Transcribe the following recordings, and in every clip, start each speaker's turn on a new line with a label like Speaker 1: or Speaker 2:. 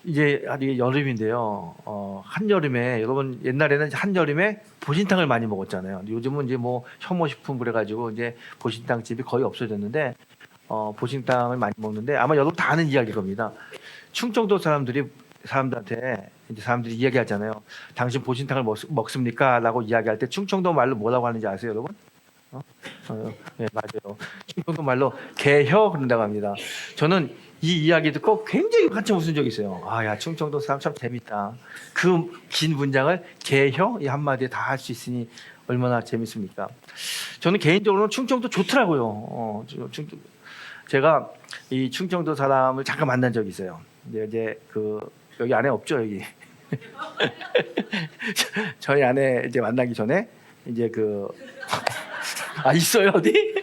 Speaker 1: 이제 아직 여름인데요. 한여름에 여러분 옛날에는 한여름에 보신탕을 많이 먹었잖아요. 요즘은 이제 뭐 혐오식품 그래가지고 이제 보신탕 집이 거의 없어졌는데 보신탕을 많이 먹는데 아마 여러분 다 아는 이야기일 겁니다. 충청도 사람들한테 이제 사람들이 이야기하잖아요. 당신 보신탕을 먹습니까? 라고 이야기할 때 충청도 말로 뭐라고 하는지 아세요, 여러분? 네, 맞아요. 충청도 말로 개혀 그런다고 합니다. 저는 이 이야기 듣고 굉장히 한참 웃은 적이 있어요. 아, 야, 충청도 사람 참 재밌다. 그 긴 문장을 개혀 이 한마디에 다 할 수 있으니 얼마나 재밌습니까? 저는 개인적으로는 충청도 좋더라고요. 제가 이 충청도 사람을 잠깐 만난 적이 있어요. 이제 그 여기 안에 없죠, 여기. 저희 안에 이제 만나기 전에 이제 있어요, 어디?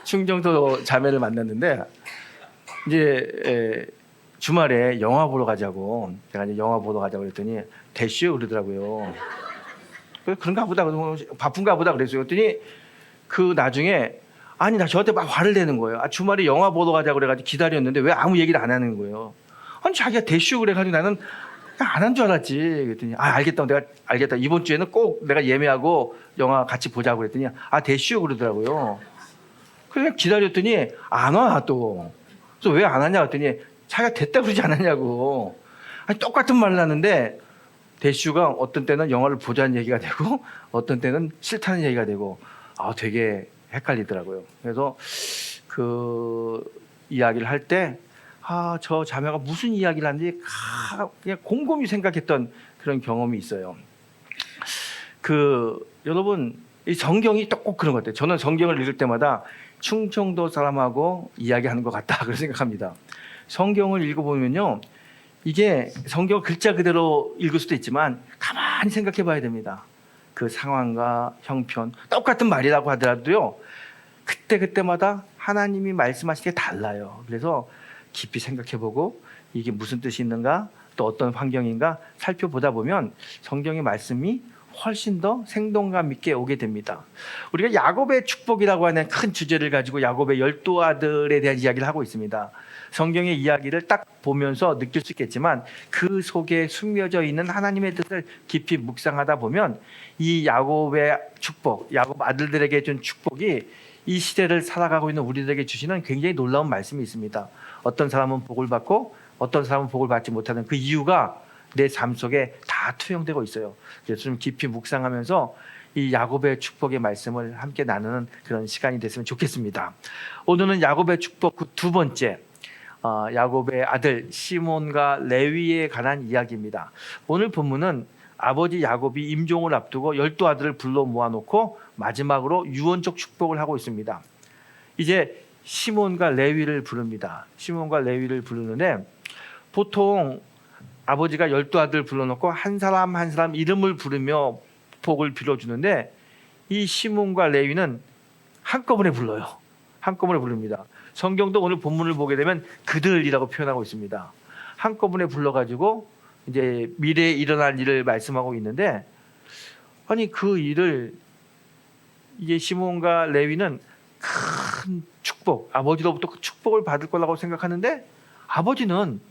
Speaker 1: 충청도 자매를 만났는데 이제 주말에 영화 보러 가자고 제가 이제 영화 보러 가자고 그랬더니 대쉬 그러더라고요. 그런가 보다, 바쁜가 보다 그랬어요. 그랬더니 그 나중에 아니 나 저한테 막 화를 내는 거예요. 주말에 영화 보러 가자고 그래가지고 기다렸는데 왜 아무 얘기를 안 하는 거예요. 아니 자기가 대쉬 그래가지고 나는 안 한 줄 알았지. 그랬더니 알겠다. 내가 알겠다. 이번 주에는 꼭 내가 예매하고 영화 같이 보자고 그랬더니 대쉬 그러더라고요. 그래서 기다렸더니 안 와 또. 그래서 왜 안 하냐 그랬더니 자기가 됐다 그러지 않았냐고. 똑같은 말을 하는데 대슈가 어떤 때는 영화를 보자는 얘기가 되고 어떤 때는 싫다는 얘기가 되고 되게 헷갈리더라고요. 그래서 그 이야기를 할 때 저 자매가 무슨 이야기를 하는지 그냥 곰곰이 생각했던 그런 경험이 있어요. 여러분 이 성경이 또 꼭 그런 것 같아요. 저는 성경을 읽을 때마다 충청도 사람하고 이야기하는 것 같다 그렇게 생각합니다. 성경을 읽어보면요, 이게 성경 글자 그대로 읽을 수도 있지만 가만히 생각해 봐야 됩니다. 그 상황과 형편 똑같은 말이라고 하더라도요, 그때마다 하나님이 말씀하시는 게 달라요. 그래서 깊이 생각해 보고 이게 무슨 뜻이 있는가, 또 어떤 환경인가 살펴보다 보면 성경의 말씀이 훨씬 더 생동감 있게 오게 됩니다. 우리가 야곱의 축복이라고 하는 큰 주제를 가지고 야곱의 12 아들에 대한 이야기를 하고 있습니다. 성경의 이야기를 딱 보면서 느낄 수 있겠지만 그 속에 숨겨져 있는 하나님의 뜻을 깊이 묵상하다 보면 이 야곱의 축복, 야곱 아들들에게 준 축복이 이 시대를 살아가고 있는 우리들에게 주시는 굉장히 놀라운 말씀이 있습니다. 어떤 사람은 복을 받고 어떤 사람은 복을 받지 못하는 그 이유가 내 삶 속에 다 투영되고 있어요. 그래서 좀 깊이 묵상하면서 이 야곱의 축복의 말씀을 함께 나누는 그런 시간이 됐으면 좋겠습니다. 오늘은 야곱의 축복 그 두 번째, 야곱의 아들 시몬과 레위에 관한 이야기입니다. 오늘 본문은 아버지 야곱이 임종을 앞두고 12 아들을 불러 모아놓고 마지막으로 유언적 축복을 하고 있습니다. 이제 시몬과 레위를 부릅니다. 시몬과 레위를 부르는데 보통 아버지가 12 아들 불러놓고 한 사람 한 사람 이름을 부르며 복을 빌어주는데 이 시몬과 레위는 한꺼번에 불러요. 한꺼번에 부릅니다. 성경도 오늘 본문을 보게 되면 그들이라고 표현하고 있습니다. 한꺼번에 불러가지고 이제 미래에 일어날 일을 말씀하고 있는데 그 일을 이제 시몬과 레위는 큰 축복, 아버지로부터 축복을 받을 거라고 생각하는데 아버지는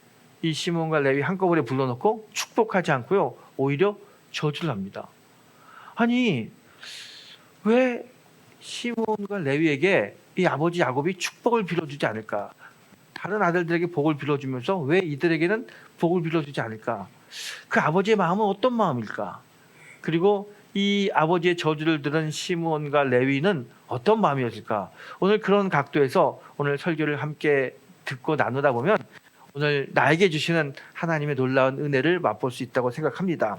Speaker 1: 이 시몬과 레위 한꺼번에 불러놓고 축복하지 않고요, 오히려 저주를 합니다. 왜 시몬과 레위에게 이 아버지 야곱이 축복을 빌어주지 않을까? 다른 아들들에게 복을 빌어주면서 왜 이들에게는 복을 빌어주지 않을까? 그 아버지의 마음은 어떤 마음일까? 그리고 이 아버지의 저주를 들은 시몬과 레위는 어떤 마음이었을까? 오늘 그런 각도에서 오늘 설교를 함께 듣고 나누다 보면 오늘 나에게 주시는 하나님의 놀라운 은혜를 맛볼 수 있다고 생각합니다.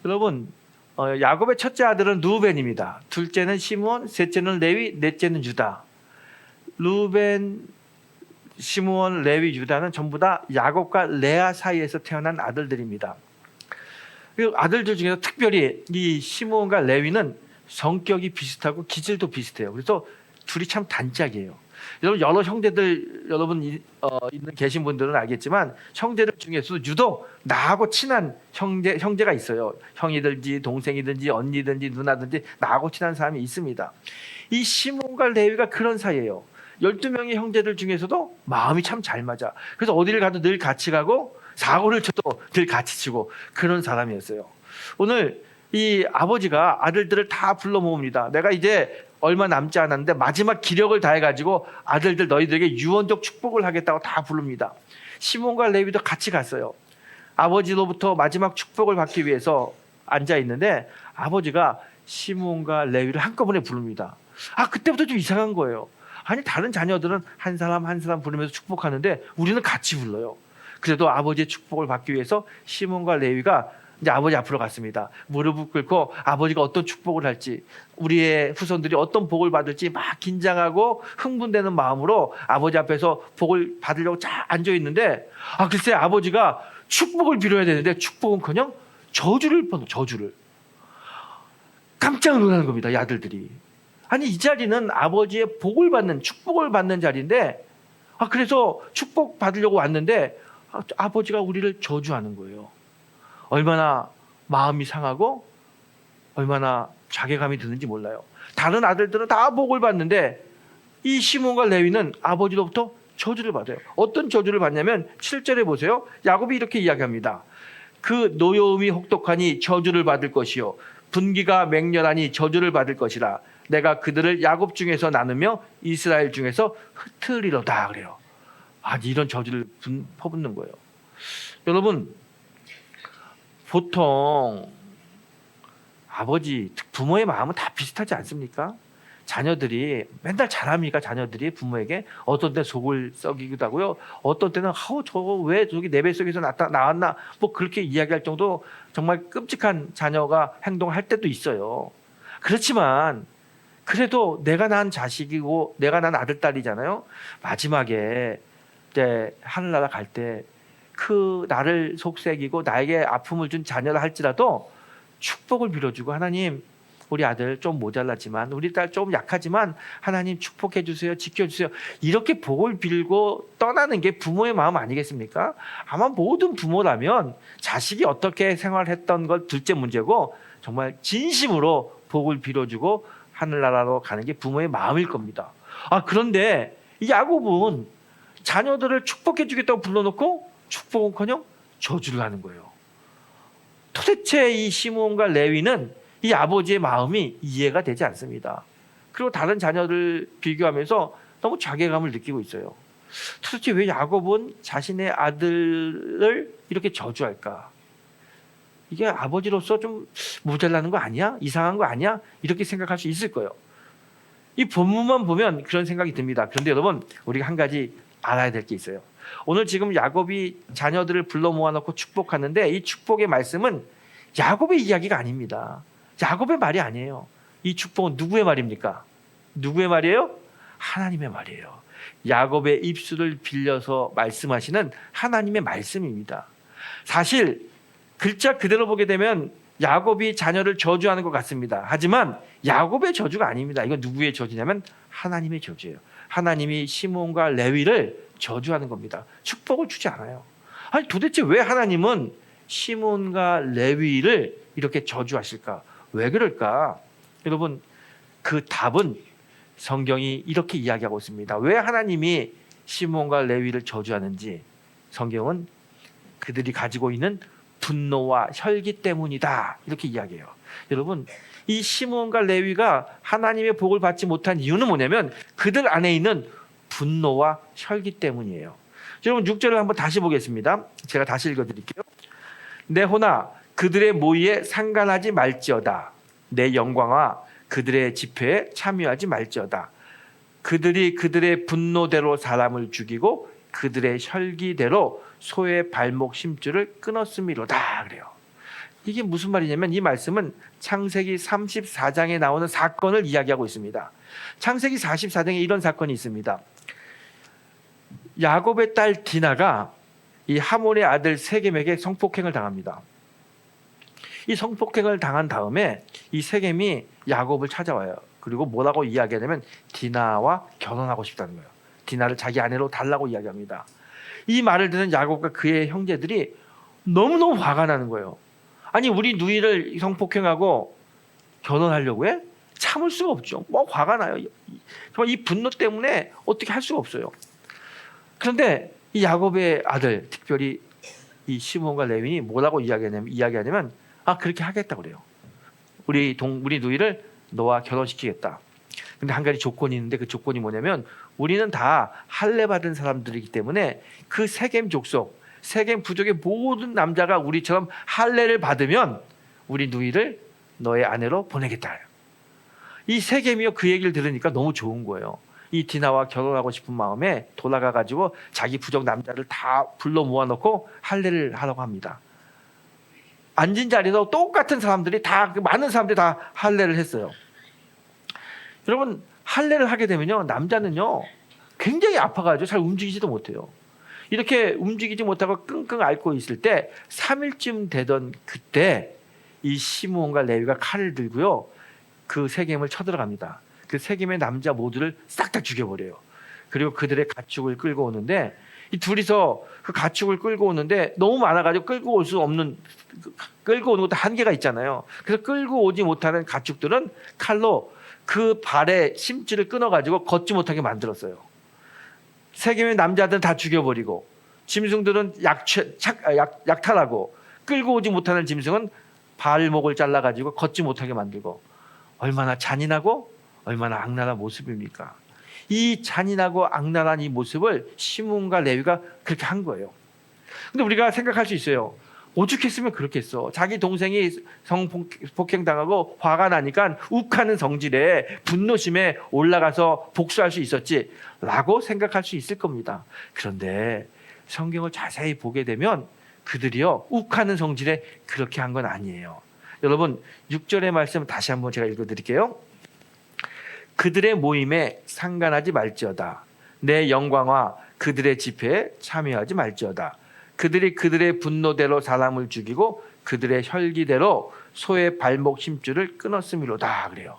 Speaker 1: 여러분, 야곱의 첫째 아들은 루벤입니다. 둘째는 시몬, 셋째는 레위, 넷째는 유다. 루벤, 시몬, 레위, 유다는 전부 다 야곱과 레아 사이에서 태어난 아들들입니다. 그리고 아들들 중에서 특별히 이 시몬과 레위는 성격이 비슷하고 기질도 비슷해요. 그래서 둘이 참 단짝이에요. 여러분, 여러 형제들 여러분 계신 분들은 알겠지만 형제들 중에서도 유독 나하고 친한 형제가 있어요. 형이든지 동생이든지 언니든지 누나든지 나하고 친한 사람이 있습니다. 이 시몬과 레위가 그런 사이예요. 12명의 형제들 중에서도 마음이 참 잘 맞아. 그래서 어디를 가도 늘 같이 가고 사고를 쳐도 늘 같이 치고 그런 사람이었어요. 오늘 이 아버지가 아들들을 다 불러 모읍니다. 내가 이제 얼마 남지 않았는데 마지막 기력을 다해가지고 아들들 너희들에게 유언적 축복을 하겠다고 다 부릅니다. 시몬과 레위도 같이 갔어요. 아버지로부터 마지막 축복을 받기 위해서 앉아 있는데 아버지가 시몬과 레위를 한꺼번에 부릅니다. 그때부터 좀 이상한 거예요. 아니 다른 자녀들은 한 사람 한 사람 부르면서 축복하는데 우리는 같이 불러요. 그래도 아버지의 축복을 받기 위해서 시몬과 레위가 이제 아버지 앞으로 갔습니다. 무릎을 꿇고 아버지가 어떤 축복을 할지, 우리의 후손들이 어떤 복을 받을지 막 긴장하고 흥분되는 마음으로 아버지 앞에서 복을 받으려고 쫙 앉아 있는데 글쎄 아버지가 축복을 빌어야 되는데 축복은커녕 저주를 뻔 저주를. 깜짝 놀라는 겁니다. 이 아들들이. 아니 이 자리는 아버지의 복을 받는 축복을 받는 자리인데 그래서 축복 받으려고 왔는데 아버지가 우리를 저주하는 거예요. 얼마나 마음이 상하고 얼마나 자괴감이 드는지 몰라요. 다른 아들들은 다 복을 받는데 이 시몬과 레위는 아버지로부터 저주를 받아요. 어떤 저주를 받냐면 7절에 보세요. 야곱이 이렇게 이야기합니다. 그 노여움이 혹독하니 저주를 받을 것이요 분기가 맹렬하니 저주를 받을 것이라. 내가 그들을 야곱 중에서 나누며 이스라엘 중에서 흩으리로다 그래요. 이런 저주를 퍼붓는 거예요. 여러분 보통 아버지, 부모의 마음은 다 비슷하지 않습니까? 자녀들이 맨날 잘합니까? 자녀들이 부모에게 어떤 때 속을 썩이기도 하고요. 어떤 때는 저거 왜 저기 내 뱃속에서 나왔나 뭐 그렇게 이야기할 정도 정말 끔찍한 자녀가 행동할 때도 있어요. 그렇지만 그래도 내가 낳은 자식이고 내가 낳은 아들 딸이잖아요. 마지막에 이제 하늘나라 갈 때 그 나를 속삭이고 나에게 아픔을 준 자녀라 할지라도 축복을 빌어주고 하나님 우리 아들 좀 모자라지만 우리 딸 좀 약하지만 하나님 축복해 주세요. 지켜주세요. 이렇게 복을 빌고 떠나는 게 부모의 마음 아니겠습니까? 아마 모든 부모라면 자식이 어떻게 생활했던 것 둘째 문제고 정말 진심으로 복을 빌어주고 하늘나라로 가는 게 부모의 마음일 겁니다. 그런데 이 야곱은 자녀들을 축복해 주겠다고 불러놓고 축복은커녕 저주를 하는 거예요. 도대체 이 시몬과 레위는 이 아버지의 마음이 이해가 되지 않습니다. 그리고 다른 자녀들 비교하면서 너무 자괴감을 느끼고 있어요. 도대체 왜 야곱은 자신의 아들을 이렇게 저주할까? 이게 아버지로서 좀 모자라는 거 아니야? 이상한 거 아니야? 이렇게 생각할 수 있을 거예요. 이 본문만 보면 그런 생각이 듭니다. 그런데 여러분 우리가 한 가지 알아야 될 게 있어요. 오늘 지금 야곱이 자녀들을 불러 모아놓고 축복하는데 이 축복의 말씀은 야곱의 이야기가 아닙니다. 야곱의 말이 아니에요. 이 축복은 누구의 말입니까? 누구의 말이에요? 하나님의 말이에요. 야곱의 입술을 빌려서 말씀하시는 하나님의 말씀입니다. 사실 글자 그대로 보게 되면 야곱이 자녀를 저주하는 것 같습니다. 하지만 야곱의 저주가 아닙니다. 이건 누구의 저주냐면 하나님의 저주예요. 하나님이 시몬과 레위를 저주하는 겁니다. 축복을 주지 않아요. 도대체 왜 하나님은 시몬과 레위를 이렇게 저주하실까? 왜 그럴까? 여러분 그 답은 성경이 이렇게 이야기하고 있습니다. 왜 하나님이 시몬과 레위를 저주하는지 성경은 그들이 가지고 있는 분노와 혈기 때문이다 이렇게 이야기해요. 여러분 이 시몬과 레위가 하나님의 복을 받지 못한 이유는 뭐냐면 그들 안에 있는 분노와 혈기 때문이에요. 여러분 6절을 한번 다시 보겠습니다. 제가 다시 읽어드릴게요. 내 호나 그들의 모의에 상관하지 말지어다. 내 영광과 그들의 집회에 참여하지 말지어다. 그들이 그들의 분노대로 사람을 죽이고 그들의 혈기대로 소의 발목 심줄을 끊었음이로다 그래요. 이게 무슨 말이냐면 이 말씀은 창세기 34장에 나오는 사건을 이야기하고 있습니다. 창세기 44장에 이런 사건이 있습니다. 야곱의 딸 디나가 이 하몬의 아들 세겜에게 성폭행을 당합니다. 이 성폭행을 당한 다음에 이 세겜이 야곱을 찾아와요. 그리고 뭐라고 이야기하냐면 디나와 결혼하고 싶다는 거예요. 디나를 자기 아내로 달라고 이야기합니다. 이 말을 듣는 야곱과 그의 형제들이 너무너무 화가 나는 거예요. 아니 우리 누이를 성폭행하고 결혼하려고 해? 참을 수가 없죠. 뭐 화가 나요. 정말 이 분노 때문에 어떻게 할 수가 없어요. 그런데 이 야곱의 아들, 특별히 이 시몬과 레위니 뭐라고 이야기하냐면 그렇게 하겠다 그래요. 우리 누이를 너와 결혼시키겠다. 근데 한 가지 조건이 있는데 그 조건이 뭐냐면 우리는 다 할례 받은 사람들이기 때문에 그 세겜 족속, 세겜 부족의 모든 남자가 우리처럼 할례를 받으면 우리 누이를 너의 아내로 보내겠다. 이 세겜이요 그 얘기를 들으니까 너무 좋은 거예요. 이 디나와 결혼하고 싶은 마음에 돌아가가지고 자기 부족 남자를 다 불러 모아놓고 할례를 하라고 합니다. 앉은 자리에서 똑같은 사람들이 많은 사람들이 다 할례를 했어요. 여러분 할례를 하게 되면요 남자는요 굉장히 아파가지고 잘 움직이지도 못해요. 이렇게 움직이지 못하고 끙끙 앓고 있을 때 3일쯤 되던 그때 이 시므온과 레위가 칼을 들고요 그 세겜을 쳐들어갑니다. 그 세겜의 남자 모두를 싹 다 죽여버려요. 그리고 그들의 가축을 끌고 오는데 이 둘이서 그 가축을 끌고 오는데 너무 많아가지고 끌고 오는 것도 한계가 있잖아요. 그래서 끌고 오지 못하는 가축들은 칼로 그 발의 심줄을 끊어가지고 걷지 못하게 만들었어요. 세겜의 남자들은 다 죽여버리고 짐승들은 약탈하고 끌고 오지 못하는 짐승은 발목을 잘라가지고 걷지 못하게 만들고 얼마나 잔인하고 얼마나 악랄한 모습입니까? 이 잔인하고 악랄한 이 모습을 시몬과 레위가 그렇게 한 거예요. 근데 우리가 생각할 수 있어요. 오죽했으면 그렇겠어. 자기 동생이 성폭행당하고 화가 나니까 욱하는 성질에 분노심에 올라가서 복수할 수 있었지 라고 생각할 수 있을 겁니다. 그런데 성경을 자세히 보게 되면 그들이요 욱하는 성질에 그렇게 한 건 아니에요. 여러분 6절의 말씀 다시 한번 제가 읽어드릴게요. 그들의 모임에 상관하지 말지어다. 내 영광과 그들의 집회에 참여하지 말지어다. 그들이 그들의 분노대로 사람을 죽이고 그들의 혈기대로 소의 발목 심줄을 끊었음이로다 그래요.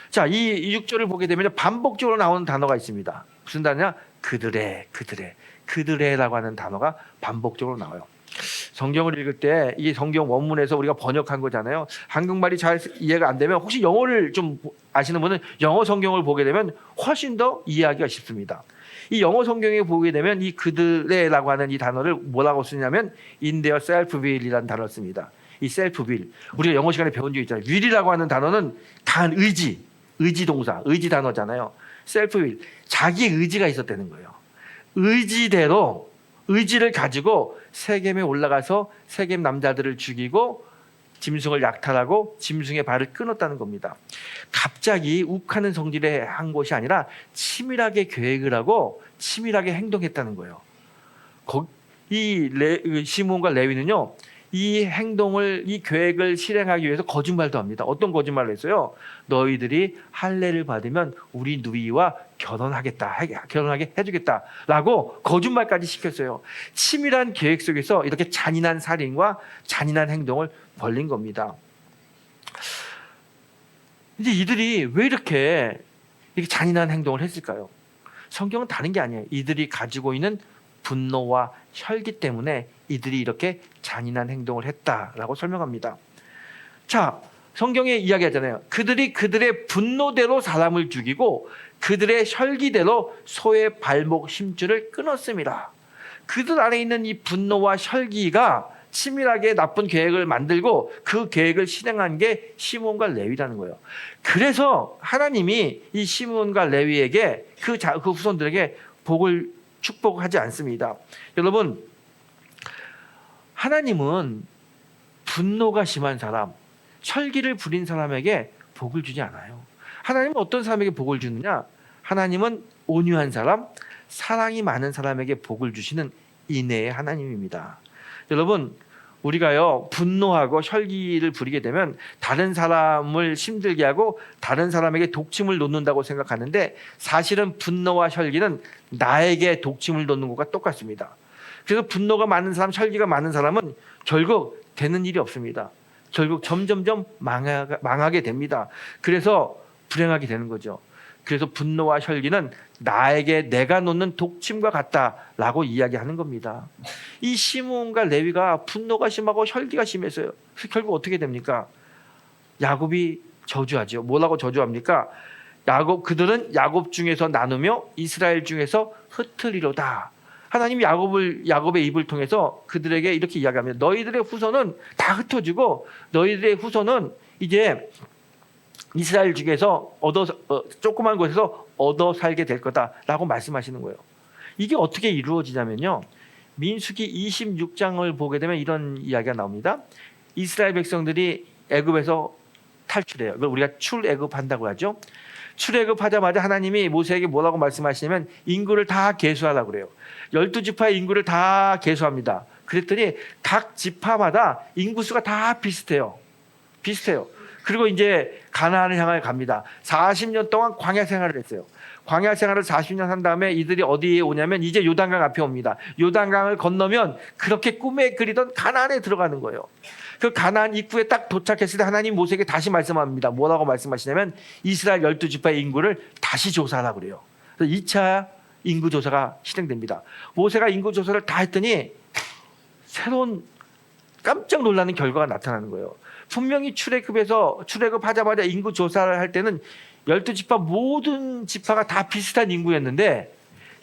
Speaker 1: 자, 이 6절을 보게 되면 반복적으로 나오는 단어가 있습니다. 무슨 단어냐? 그들의라고 하는 단어가 반복적으로 나와요. 성경을 읽을 때 이 성경 원문에서 우리가 번역한 거잖아요. 한국말이 잘 이해가 안 되면 혹시 영어를 좀 아시는 분은 영어 성경을 보게 되면 훨씬 더 이해하기가 쉽습니다. 이 영어 성경에 보게 되면 이 그들의라고 하는 이 단어를 뭐라고 쓰냐면 in their self-will이라는 단어를 씁니다. 이 self-will 우리가 영어 시간에 배운 적 있잖아요. will이라고 하는 단어는 강한 의지 동사, 의지 단어잖아요. self-will 자기 의지가 있었다는 거예요. 의지를 가지고 세겜에 올라가서 세겜 남자들을 죽이고 짐승을 약탈하고 짐승의 발을 끊었다는 겁니다. 갑자기 욱하는 성질에 한 것이 아니라 치밀하게 계획을 하고 치밀하게 행동했다는 거예요. 이 시몬과 레위는요 이 행동을 이 계획을 실행하기 위해서 거짓말도 합니다. 어떤 거짓말을 했어요? 너희들이 할례를 받으면 우리 누이와 결혼하게 해주겠다라고 거짓말까지 시켰어요. 치밀한 계획 속에서 이렇게 잔인한 살인과 잔인한 행동을 벌린 겁니다. 이제 이들이 왜 이렇게 잔인한 행동을 했을까요? 성경은 다른 게 아니에요. 이들이 가지고 있는 분노와 혈기 때문에 이들이 이렇게 잔인한 행동을 했다라고 설명합니다. 자, 성경에 이야기하잖아요. 그들이 그들의 분노대로 사람을 죽이고 그들의 혈기대로 소의 발목 심줄을 끊었습니다. 그들 안에 있는 이 분노와 혈기가 치밀하게 나쁜 계획을 만들고 그 계획을 실행한 게 시몬과 레위라는 거예요. 그래서 하나님이 이 시몬과 레위에게 그 후손들에게 축복하지 않습니다. 여러분, 하나님은 분노가 심한 사람, 혈기를 부린 사람에게 복을 주지 않아요. 하나님은 어떤 사람에게 복을 주느냐? 하나님은 온유한 사람, 사랑이 많은 사람에게 복을 주시는 인애의 하나님입니다. 여러분, 우리가요 분노하고 혈기를 부리게 되면 다른 사람을 힘들게 하고 다른 사람에게 독침을 놓는다고 생각하는데 사실은 분노와 혈기는 나에게 독침을 놓는 것과 똑같습니다. 그래서 분노가 많은 사람, 혈기가 많은 사람은 결국 되는 일이 없습니다. 결국 점점점 망하게 됩니다. 그래서 불행하게 되는 거죠. 그래서 분노와 혈기는 나에게 내가 놓는 독침과 같다라고 이야기하는 겁니다. 이 시몬과 레위가 분노가 심하고 혈기가 심했어요. 그래서 결국 어떻게 됩니까? 야곱이 저주하죠. 뭐라고 저주합니까? 그들은 야곱 중에서 나누며 이스라엘 중에서 흩으리로다. 하나님이 야곱의 입을 통해서 그들에게 이렇게 이야기합니다. 너희들의 후손은 다 흩어지고 너희들의 후손은 이제 이스라엘 중에서 조그만 곳에서 얻어 살게 될 거다라고 말씀하시는 거예요. 이게 어떻게 이루어지냐면요. 민수기 26장을 보게 되면 이런 이야기가 나옵니다. 이스라엘 백성들이 애굽에서 탈출해요. 이걸 우리가 출애굽한다고 하죠. 출애굽하자마자 하나님이 모세에게 뭐라고 말씀하시냐면 인구를 다 계수하라고 그래요. 12지파의 인구를 다 계수합니다. 그랬더니 각 지파마다 인구수가 다 비슷해요. 그리고 이제 가나안을 향해 갑니다. 40년 동안 광야 생활을 했어요. 광야 생활을 40년 한 다음에 이들이 어디에 오냐면 이제 요단강 앞에 옵니다. 요단강을 건너면 그렇게 꿈에 그리던 가나안에 들어가는 거예요. 그 가나안 입구에 딱 도착했을 때 하나님 모세에게 다시 말씀합니다. 뭐라고 말씀하시냐면 이스라엘 12지파의 인구를 다시 조사하라고 그래요. 그래서 2차 인구 조사가 실행됩니다. 모세가 인구 조사를 다 했더니 새로운 깜짝 놀라는 결과가 나타나는 거예요. 분명히 출애굽하자마자 인구 조사를 할 때는 12지파 모든 지파가 다 비슷한 인구였는데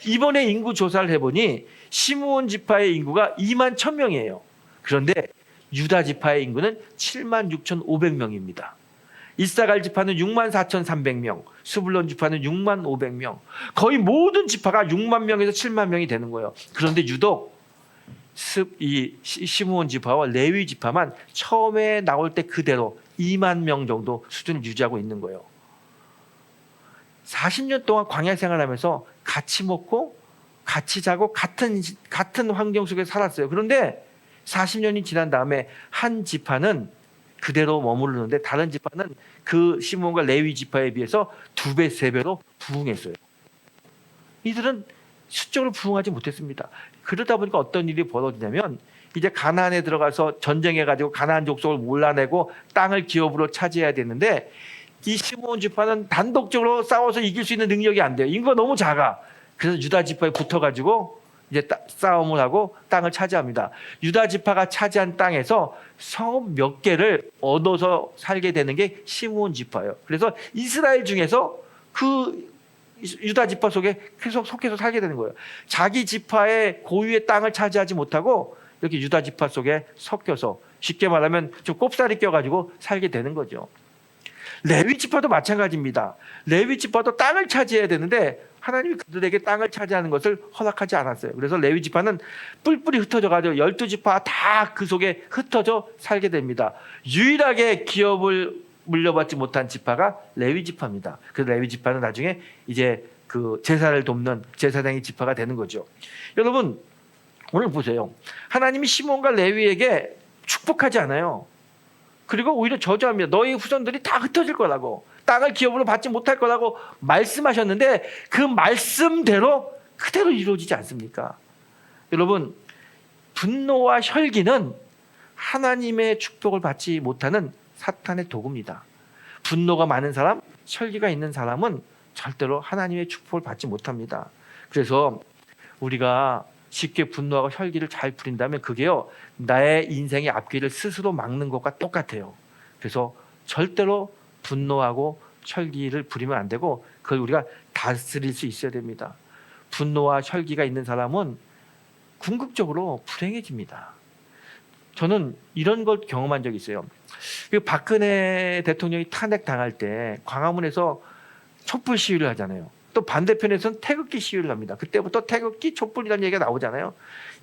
Speaker 1: 이번에 인구 조사를 해보니 시므온 지파의 인구가 2만 1,000명이에요. 그런데 유다 지파의 인구는 7만 6,500명입니다. 이사갈 지파는 6만 4,300명, 스불론 지파는 6만 500명. 거의 모든 지파가 6만 명에서 7만 명이 되는 거예요. 그런데 유독 이 시므온 지파와 레위 지파만 처음에 나올 때 그대로 2만 명 정도 수준을 유지하고 있는 거예요. 40년 동안 광야 생활하면서 같이 먹고 같이 자고 같은 환경 속에 살았어요. 그런데 40년이 지난 다음에 한 지파는 그대로 머무르는데 다른 지파는 그 시므온과 레위 지파에 비해서 2배, 3배로 부흥했어요. 이들은 수적으로 부흥하지 못했습니다. 그러다 보니까 어떤 일이 벌어지냐면 이제 가나안에 들어가서 전쟁해가지고 가나안 족속을 몰라내고 땅을 기업으로 차지해야 되는데 이 시므온 지파는 단독적으로 싸워서 이길 수 있는 능력이 안 돼요. 인구가 너무 작아. 그래서 유다 지파에 붙어가지고 이제 싸움을 하고 땅을 차지합니다. 유다 지파가 차지한 땅에서 성읍 몇 개를 얻어서 살게 되는 게 시므온 지파예요. 그래서 이스라엘 중에서 그 유다 지파 속에 계속 속해서 살게 되는 거예요. 자기 지파의 고유의 땅을 차지하지 못하고 이렇게 유다 지파 속에 섞여서 쉽게 말하면 좀 꼽살이 껴가지고 살게 되는 거죠. 레위 지파도 마찬가지입니다. 레위 지파도 땅을 차지해야 되는데 하나님이 그들에게 땅을 차지하는 것을 허락하지 않았어요. 그래서 레위 지파는 뿔뿔이 흩어져가지고 12지파 다 그 속에 흩어져 살게 됩니다. 유일하게 기업을 물려받지 못한 지파가 레위 지파입니다. 그래서 레위 지파는 나중에 이제 그 제사를 돕는 제사장의 지파가 되는 거죠. 여러분 오늘 보세요. 하나님이 시몬과 레위에게 축복하지 않아요. 그리고 오히려 저주합니다. 너희 후손들이 다 흩어질 거라고, 땅을 기업으로 받지 못할 거라고 말씀하셨는데 그 말씀대로 그대로 이루어지지 않습니까? 여러분 분노와 혈기는 하나님의 축복을 받지 못하는 사탄의 도구입니다. 분노가 많은 사람, 혈기가 있는 사람은 절대로 하나님의 축복을 받지 못합니다. 그래서 우리가 쉽게 분노하고 혈기를 잘 부린다면 그게요 나의 인생의 앞길을 스스로 막는 것과 똑같아요. 그래서 절대로 분노하고 혈기를 부리면 안 되고 그걸 우리가 다스릴 수 있어야 됩니다. 분노와 혈기가 있는 사람은 궁극적으로 불행해집니다. 저는 이런 걸 경험한 적이 있어요. 박근혜 대통령이 탄핵당할 때 광화문에서 촛불 시위를 하잖아요. 또 반대편에서는 태극기 시위를 합니다. 그때부터 태극기, 촛불이라는 얘기가 나오잖아요.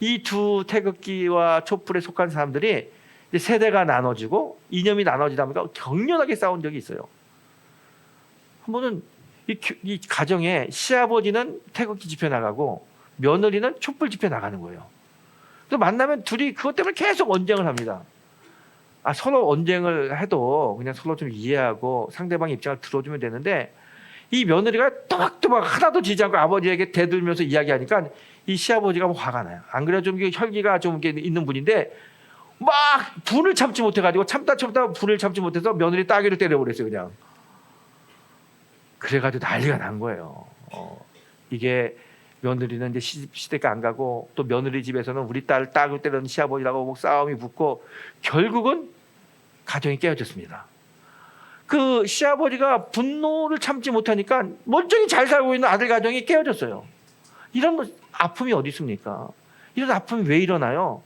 Speaker 1: 이 두 태극기와 촛불에 속한 사람들이 이제 세대가 나눠지고 이념이 나눠지다 보니까 격렬하게 싸운 적이 있어요. 한 번은 이 가정에 시아버지는 태극기 집회 나가고 며느리는 촛불 집회 나가는 거예요. 그래서 만나면 둘이 그것 때문에 계속 언쟁을 합니다. 서로 언쟁을 해도 그냥 서로 좀 이해하고 상대방의 입장을 들어주면 되는데 이 며느리가 또박또박 하나도 지지 않고 아버지에게 대들면서 이야기하니까 이 시아버지가 뭐 화가 나요. 안 그래도 좀 혈기가 좀 있는 분인데 막 분을 참지 못해가지고 참다 분을 참지 못해서 며느리 따귀를 때려버렸어요. 그냥. 그래가지고 난리가 난 거예요. 이게 며느리는 이제 시댁가 안 가고 또 며느리 집에서는 우리 딸을 따귀를 때리는 시아버지라고 싸움이 붙고 결국은 가정이 깨어졌습니다. 그 시아버지가 분노를 참지 못하니까 멀쩡히 잘 살고 있는 아들 가정이 깨어졌어요. 이런 아픔이 어디 있습니까? 이런 아픔이 왜 일어나요?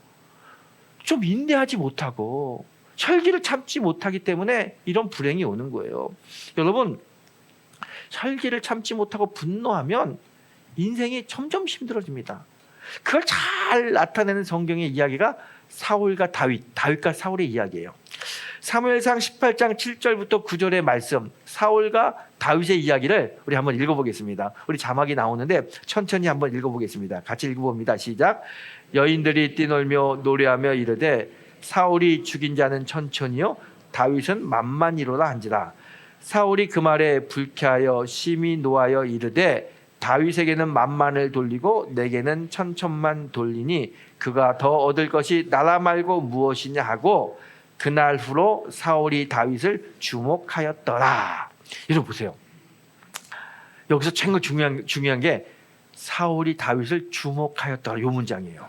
Speaker 1: 좀 인내하지 못하고 혈기를 참지 못하기 때문에 이런 불행이 오는 거예요. 여러분, 혈기를 참지 못하고 분노하면 인생이 점점 힘들어집니다. 그걸 잘 나타내는 성경의 이야기가 사울과 다윗과 사울의 이야기예요. 사무엘상 18장 7절부터 9절의 말씀, 사울과 다윗의 이야기를 우리 한번 읽어보겠습니다. 우리 자막이 나오는데 천천히 한번 읽어보겠습니다. 같이 읽어봅니다. 시작. 여인들이 뛰놀며 노래하며 이르되 사울이 죽인 자는 천천히요 다윗은 만만이로라 한지라. 사울이 그 말에 불쾌하여 심히 노하여 이르되 다윗에게는 만만을 돌리고 내게는 천천만 돌리니 그가 더 얻을 것이 나라 말고 무엇이냐 하고 그날 후로 사울이 다윗을 주목하였더라. 여러분 보세요. 여기서 최고 중요한 게 사울이 다윗을 주목하였더라. 이 문장이에요.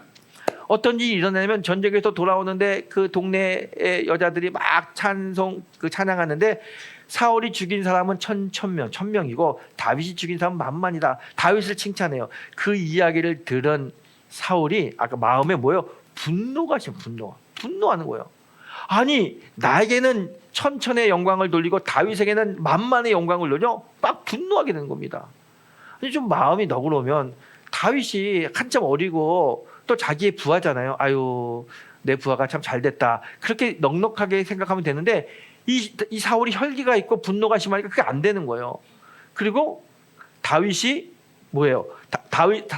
Speaker 1: 어떤 일이 일어나면 전쟁에서 돌아오는데 그 동네의 여자들이 막 찬양하는데 사울이 죽인 사람은 천명이고 다윗이 죽인 사람은 만만이다. 다윗을 칭찬해요. 그 이야기를 들은 사울이 아까 마음에 뭐예요? 분노하는 거예요. 아니 나에게는 천천의 영광을 돌리고 다윗에게는 만만의 영광을 돌려 막 분노하게 되는 겁니다. 좀 마음이 너그러우면 다윗이 한참 어리고 또 자기의 부하잖아요. 아유 내 부하가 참 잘됐다. 그렇게 넉넉하게 생각하면 되는데 이 사울이 혈기가 있고 분노가 심하니까 그게 안 되는 거예요. 그리고 다윗이 뭐예요?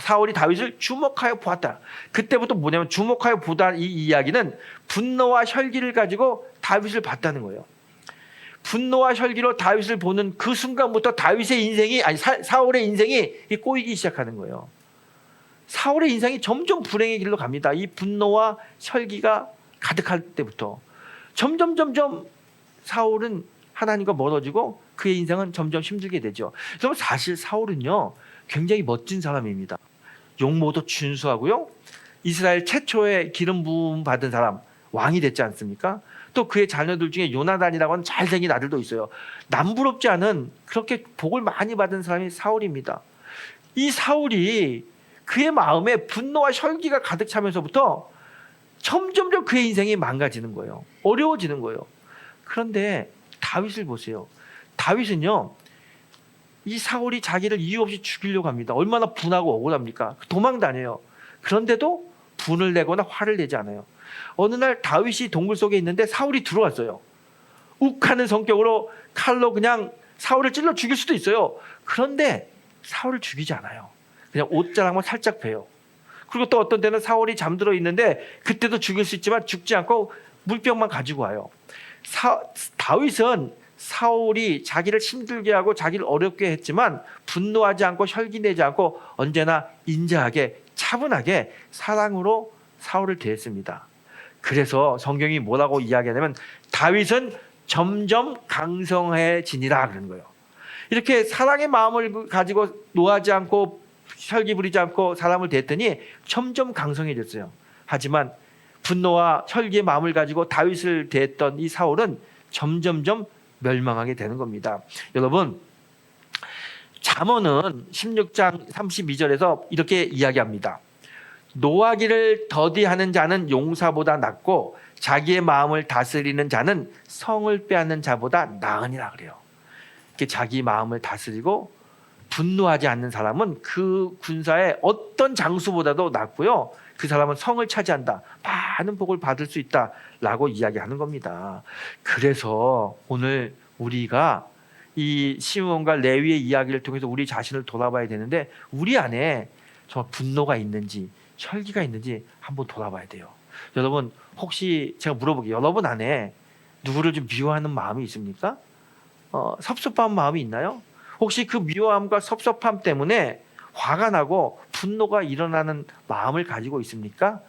Speaker 1: 사울이 다윗을 주목하여 보았다. 그때부터 뭐냐면 주목하여 보다 이 이야기는 분노와 혈기를 가지고 다윗을 봤다는 거예요. 분노와 혈기로 다윗을 보는 그 순간부터 다윗의 인생이 사울의 인생이 꼬이기 시작하는 거예요. 사울의 인생이 점점 불행의 길로 갑니다. 이 분노와 혈기가 가득할 때부터 점점 사울은 하나님과 멀어지고 그의 인생은 점점 힘들게 되죠. 여러분 사실 사울은요 굉장히 멋진 사람입니다. 용모도 준수하고요. 이스라엘 최초의 기름 부음 받은 사람 왕이 됐지 않습니까? 또 그의 자녀들 중에 요나단이라고 하는 잘생긴 아들도 있어요. 남부럽지 않은 그렇게 복을 많이 받은 사람이 사울입니다. 이 사울이 그의 마음에 분노와 혈기가 가득 차면서부터 점점 그의 인생이 망가지는 거예요. 어려워지는 거예요. 그런데 다윗을 보세요. 다윗은요 이 사울이 자기를 이유 없이 죽이려고 합니다. 얼마나 분하고 억울합니까? 도망 다녀요. 그런데도 분을 내거나 화를 내지 않아요. 어느 날 다윗이 동굴 속에 있는데 사울이 들어왔어요. 욱하는 성격으로 칼로 그냥 사울을 찔러 죽일 수도 있어요. 그런데 사울을 죽이지 않아요. 그냥 옷자락만 살짝 베요. 그리고 또 어떤 때는 사울이 잠들어 있는데 그때도 죽일 수 있지만 죽지 않고 물병만 가지고 와요. 다윗은 사울이 자기를 힘들게 하고 자기를 어렵게 했지만 분노하지 않고 혈기내지 않고 언제나 인자하게 차분하게 사랑으로 사울을 대했습니다. 그래서 성경이 뭐라고 이야기하냐면 다윗은 점점 강성해지니라 그러는 거예요. 이렇게 사랑의 마음을 가지고 노하지 않고 혈기 부리지 않고 사람을 대했더니 점점 강성해졌어요. 하지만 분노와 혈기의 마음을 가지고 다윗을 대했던 이 사울은 점점점 멸망하게 되는 겁니다. 여러분 잠언은 16장 32절에서 이렇게 이야기합니다. 노하기를 더디하는 자는 용사보다 낫고 자기의 마음을 다스리는 자는 성을 빼앗는 자보다 나으니라 그래요. 이렇게 자기 마음을 다스리고 분노하지 않는 사람은 그 군사의 어떤 장수보다도 낫고요. 그 사람은 성을 차지한다. 많은 복을 받을 수 있다라고 이야기하는 겁니다. 그래서 오늘 우리가 이 시므온과 레위의 이야기를 통해서 우리 자신을 돌아봐야 되는데 우리 안에 정말 분노가 있는지 혈기가 있는지 한번 돌아봐야 돼요. 여러분 혹시 제가 물어보게요. 여러분 안에 누구를 좀 미워하는 마음이 있습니까? 섭섭한 마음이 있나요? 혹시 그 미워함과 섭섭함 때문에 화가 나고 분노가 일어나는 마음을 가지고 있습니까?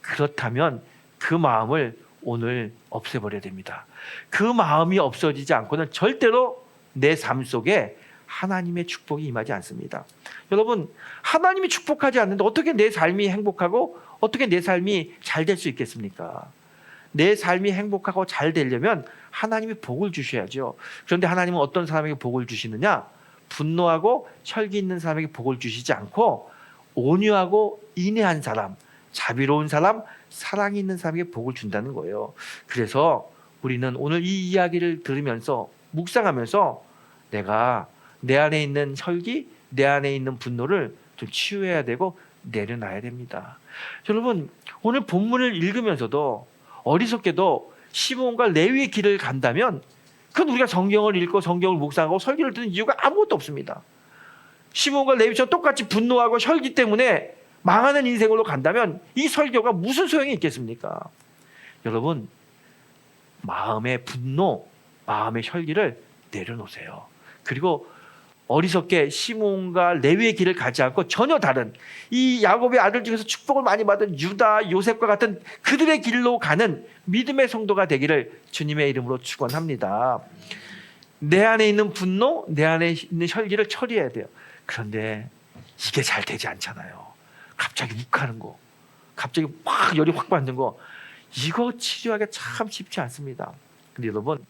Speaker 1: 그렇다면 그 마음을 오늘 없애버려야 됩니다. 그 마음이 없어지지 않고는 절대로 내 삶 속에 하나님의 축복이 임하지 않습니다. 여러분 하나님이 축복하지 않는데 어떻게 내 삶이 행복하고 어떻게 내 삶이 잘 될 수 있겠습니까? 내 삶이 행복하고 잘 되려면 하나님이 복을 주셔야죠. 그런데 하나님은 어떤 사람에게 복을 주시느냐? 분노하고 혈기 있는 사람에게 복을 주시지 않고 온유하고 인내한 사람, 자비로운 사람, 사랑이 있는 사람에게 복을 준다는 거예요. 그래서 우리는 오늘 이 이야기를 들으면서 묵상하면서 내가 내 안에 있는 혈기, 내 안에 있는 분노를 좀 치유해야 되고 내려놔야 됩니다. 여러분, 오늘 본문을 읽으면서도 어리석게도 시므온과 레위의 길을 간다면 그건 우리가 성경을 읽고 성경을 묵상하고 설교를 듣는 이유가 아무것도 없습니다. 시므온과 레위처럼 똑같이 분노하고 혈기 때문에 망하는 인생으로 간다면 이 설교가 무슨 소용이 있겠습니까? 여러분, 마음의 분노, 마음의 혈기를 내려놓으세요. 그리고 어리석게 시므온과 레위의 길을 가지 않고 전혀 다른 이 야곱의 아들 중에서 축복을 많이 받은 유다, 요셉과 같은 그들의 길로 가는 믿음의 성도가 되기를 주님의 이름으로 축원합니다. 내 안에 있는 분노, 내 안에 있는 혈기를 처리해야 돼요. 그런데 이게 잘 되지 않잖아요. 갑자기 욱하는 거, 갑자기 막 열이 확 받는 거, 이거 치료하기가 참 쉽지 않습니다. 근데 여러분,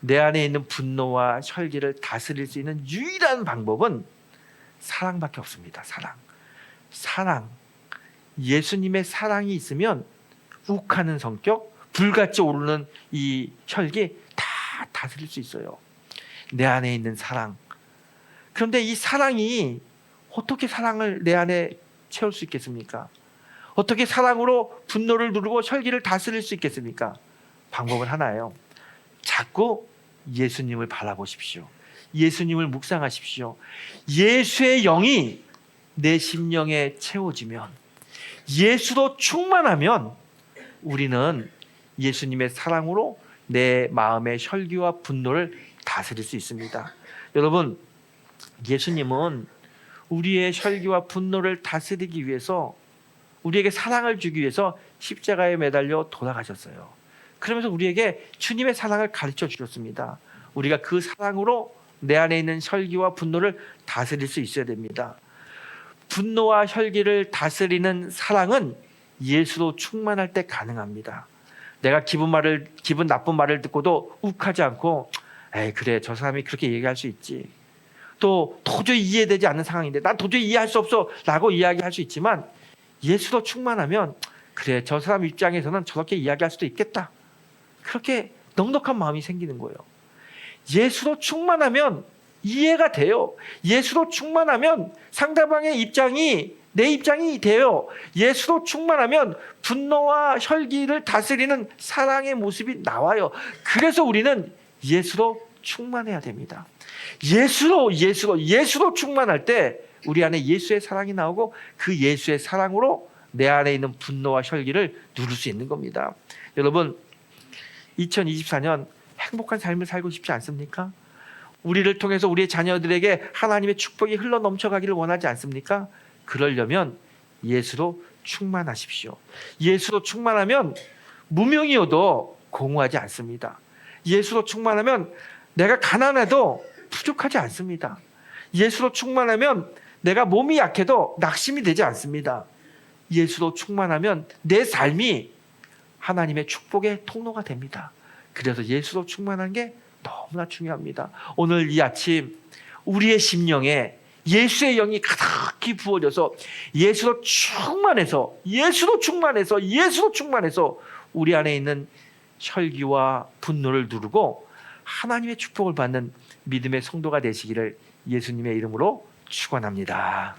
Speaker 1: 내 안에 있는 분노와 혈기를 다스릴 수 있는 유일한 방법은 사랑밖에 없습니다. 사랑. 예수님의 사랑이 있으면 욱하는 성격, 불같이 오르는 이 혈기 다 다스릴 수 있어요. 내 안에 있는 사랑. 그런데 이 사랑이 어떻게 사랑을 내 안에 채울 수 있겠습니까? 어떻게 사랑으로 분노를 누르고 혈기를 다스릴 수 있겠습니까? 방법은 하나예요. 자꾸 예수님을 바라보십시오. 예수님을 묵상하십시오. 예수의 영이 내 심령에 채워지면, 예수로 충만하면 우리는 예수님의 사랑으로 내 마음의 혈기와 분노를 다스릴 수 있습니다. 여러분, 예수님은 우리의 혈기와 분노를 다스리기 위해서, 우리에게 사랑을 주기 위해서 십자가에 매달려 돌아가셨어요. 그러면서 우리에게 주님의 사랑을 가르쳐 주셨습니다. 우리가 그 사랑으로 내 안에 있는 혈기와 분노를 다스릴 수 있어야 됩니다. 분노와 혈기를 다스리는 사랑은 예수로 충만할 때 가능합니다. 내가 기분 나쁜 말을 듣고도 욱하지 않고, 에이 그래 저 사람이 그렇게 얘기할 수 있지, 또 도저히 이해되지 않는 상황인데 난 도저히 이해할 수 없어 라고 이야기할 수 있지만, 예수로 충만하면 그래 저 사람 입장에서는 저렇게 이야기할 수도 있겠다, 그렇게 넉넉한 마음이 생기는 거예요. 예수로 충만하면 이해가 돼요. 예수로 충만하면 상대방의 입장이 내 입장이 돼요. 예수로 충만하면 분노와 혈기를 다스리는 사랑의 모습이 나와요. 그래서 우리는 예수로 충만해야 됩니다. 예수로 충만할 때 우리 안에 예수의 사랑이 나오고, 그 예수의 사랑으로 내 안에 있는 분노와 혈기를 누를 수 있는 겁니다. 여러분, 2024년 행복한 삶을 살고 싶지 않습니까? 우리를 통해서 우리의 자녀들에게 하나님의 축복이 흘러 넘쳐가기를 원하지 않습니까? 그러려면 예수로 충만하십시오. 예수로 충만하면 무명이어도 공허하지 않습니다. 예수로 충만하면 내가 가난해도 부족하지 않습니다. 예수로 충만하면 내가 몸이 약해도 낙심이 되지 않습니다. 예수로 충만하면 내 삶이 하나님의 축복의 통로가 됩니다. 그래서 예수로 충만한 게 너무나 중요합니다. 오늘 이 아침 우리의 심령에 예수의 영이 가득히 부어져서 예수로 충만해서 우리 안에 있는 혈기와 분노를 누르고 하나님의 축복을 받는 믿음의 성도가 되시기를 예수님의 이름으로 축원합니다.